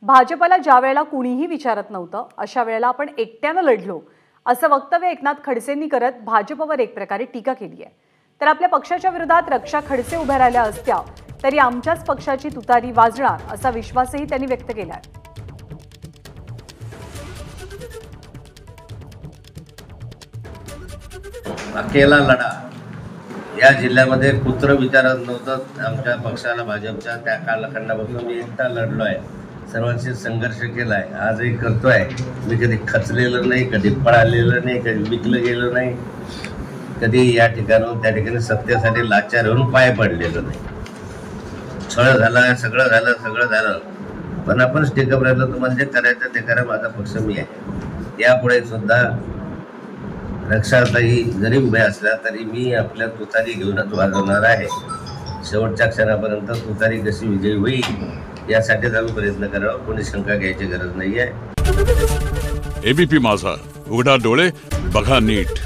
भाजपला ज्या वेळेला कुणीही विचारत नव्हतं अशा वेळेला आपण एकट्यानं लढलो असं वक्तव्य एकनाथ खडसेंनी करत भाजपवर एक प्रकारे टीका केली आहे। तर आपल्या पक्षाच्या विरोधात रक्षा खडसे उभ्या राहिल्या असत्या तरी आमच्याच पक्षाची तुतारी वाजणार असा विश्वासही त्यांनी व्यक्त केला आहे। अकेला लढा या जिल्ह्यामध्ये कुत्र विचारत नव्हतं आमच्या पक्षाला भाजपच्या त्या कालखंडापासून मी एकटा लढलो आहे, सर्वांशी संघर्ष केला आहे, आजही करतोय। मी कधी खचलेलं नाही, कधी पळालेलं नाही, कधी विकलं गेलं नाही, कधी या ठिकाणाहून त्या ठिकाणी सत्तेसाठी लाचार होऊन पाय पडलेलं नाही। छळ झाला, सगळं झालं पण आपण टिकप राहिलो। तुम्हाला जे करायचं ते करा, माझा पक्ष मी आहे। यापुढे सुद्धा रक्षाताई जरी उभ्या असल्या तरी मी आपल्या तुतारी घेऊनच वाजवणार आहे। शेवटच्या क्षणापर्यंत तुतारी कशी विजयी होईल यासाठी आम्ही प्रयत्न करावा, कोणी शंका घ्यायची गरज नाही आहे। एबीपी माझा, उघडा डोळे बघा नीट।